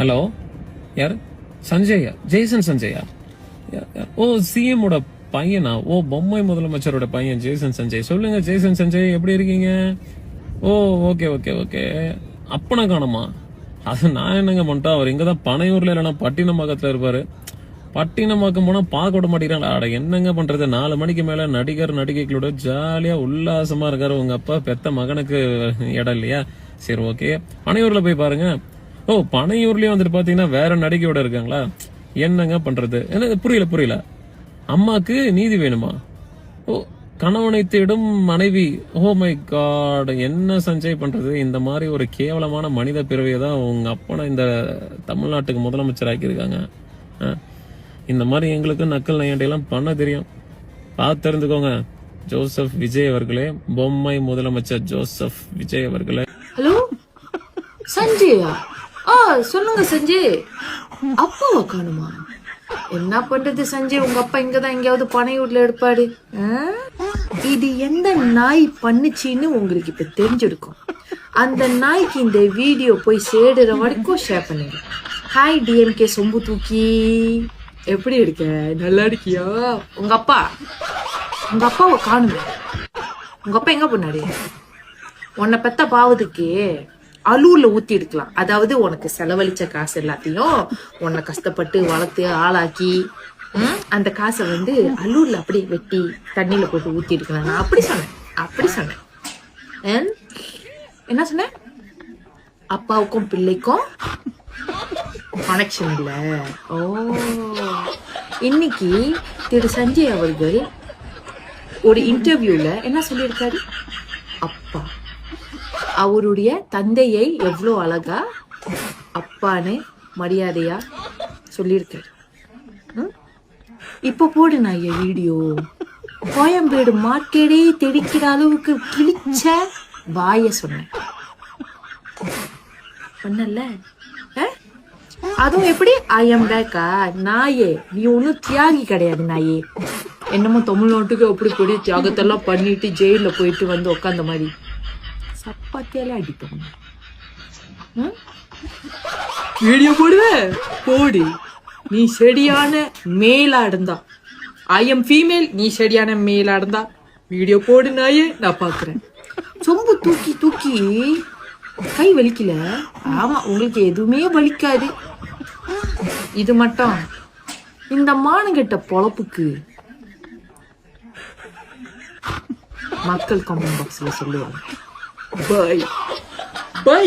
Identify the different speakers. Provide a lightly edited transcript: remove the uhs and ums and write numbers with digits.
Speaker 1: Hello, யார்? சஞ்சயா? ஜெய்சன் சஞ்சயா? ஓ, CM ஓட பையனா? ஓ, பொம்மை முதலமைச்சரோட பையன் ஜெய்சன் சஞ்சய். சொல்லுங்க ஜெய்சன் சஞ்சய், எப்படி இருக்கீங்க? ஓ, ஓகே ஓகே ஓகே. அப்பனை காணுமா? அது நான் என்னங்க பண்ணிட்டேன், அவர் இங்கதான் பனையூர்ல இல்லைன்னா பட்டினமாக்கத்துல இருப்பாரு. பட்டினமாக்கம் போனா பார்க்க விட மாட்டேங்கிறாங்க. அட என்னங்க பண்றது, 4 மணிக்கு மேல நடிகர் நடிகைகளோட ஜாலியா உல்லாசமா இருக்காரு. உங்க அப்பா பெத்த மகனுக்கு இடம் இல்லையா? சரி, ஓகே, பனையூர்ல போய் பாருங்க. ஓ, பனையூர்லயே வந்துட்டு பாத்தீங்கன்னா வேற நடிகையோட இருக்காங்களா? என்னங்க பண்றது? என்ன புரியல. அம்மாக்கு நீதி வேணுமா? ஓ, கணவனை தேடும் மனைவி. ஓ மை காட், என்ன சஞ்சய் பண்றது? இந்த மாதிரி ஒரு கேவலமான மனித பிறவியை தான் உங்க அப்பனை இந்த தமிழ்நாட்டுக்கு முதலமைச்சர் ஆக்கியிருக்காங்க. இந்த மாதிரி எங்களுக்கு நக்கல் நையாண்டையெல்லாம் பண்ண தெரியும். பார்த்து தெரிஞ்சுக்கோங்க ஜோசப் விஜய் அவர்களே, பொம்மை முதலமைச்சர் ஜோசப் விஜய் அவர்களே.
Speaker 2: ஹலோ சஞ்சயா? சொல்லுங்க சஞ்சய். அப்பாவை காணுமா? என்ன பண்றது சஞ்சய், உங்க அப்பா இங்கதான் எங்கேயாவது பனையூர்ல எடுப்பாரு. இது எந்த நாய் பண்ணுச்சின்னு உங்களுக்கு இப்ப தெரிஞ்சிருக்கும். அந்த நாய்க்கு இந்த வீடியோ போய் சேடுற வரைக்கும் ஷேர் பண்ணுங்க. ஹாய் டிஎம்கே சொம்பு தூக்கி, எப்படி இருக்க? நல்லா இருக்கியா? உங்க அப்பாவை காணுங்க. உங்க அப்பா எங்க போனாரு? உன்னை பெத்த பாவதுக்கு அலூர்ல ஊத்தி எடுக்கலாம். அதாவது உனக்கு செலவழிச்ச காசு எல்லாத்தையும் உன்னை கஷ்டப்பட்டு வளர்த்து ஆளாக்கி அந்த காசை அலூர்ல அப்படியே வெட்டி தண்ணியில போட்டு ஊத்தி எடுக்கலாம். நான் அப்படி சொன்னேன். என்ன சொன்னேன்? அப்பாவுக்கும் பிள்ளைக்கும் கனெக்ஷன் இல்ல. ஓ, இன்னைக்கு திரு சஞ்சய் அவர்கள் ஒரு இன்டர்வியூல என்ன சொல்லியிருக்காரு? அப்பா அவருடைய தந்தையை எவ்வளோ அழகா அப்பான்னு மரியாதையா சொல்லியிருக்காரு. இப்ப போடு நான் வீடியோ. கோயம்பேடு மார்க்கெட்டே தெடிக்கிற அளவுக்கு கிழிச்ச வாய சொன்னேன். பண்ணல? அதுவும் எப்படி? ஐ எம் பேக்கா? நாயே, நீ ஒன்னும் தியாகி கிடையாது நாயே. என்னமோ தமிழ்நாட்டுக்கு அப்படி பெரிய தியாகத்தெல்லாம் பண்ணிட்டு ஜெயில போயிட்டு உட்காந்த மாதிரி சப்பாத்தியாலே அடிப்போம். வீடியோ போடு. நீ சரியான மேலா இருந்தா, ஐ எம் ஃபீமேல், நீ சரியான மேலா இருந்தா வீடியோ போடு நாயே, நான் பாக்குறேன். சொம்பு தூக்கி கை வலிக்கல? ஆமா, உங்களுக்கு எதுவுமே வலிக்காது. இது மட்டும் இந்த மானங்கிட்ட பொழப்புக்கு மக்கள் கமெண்ட் பாக்ஸ்ல சொல்லுவாங்க. பை.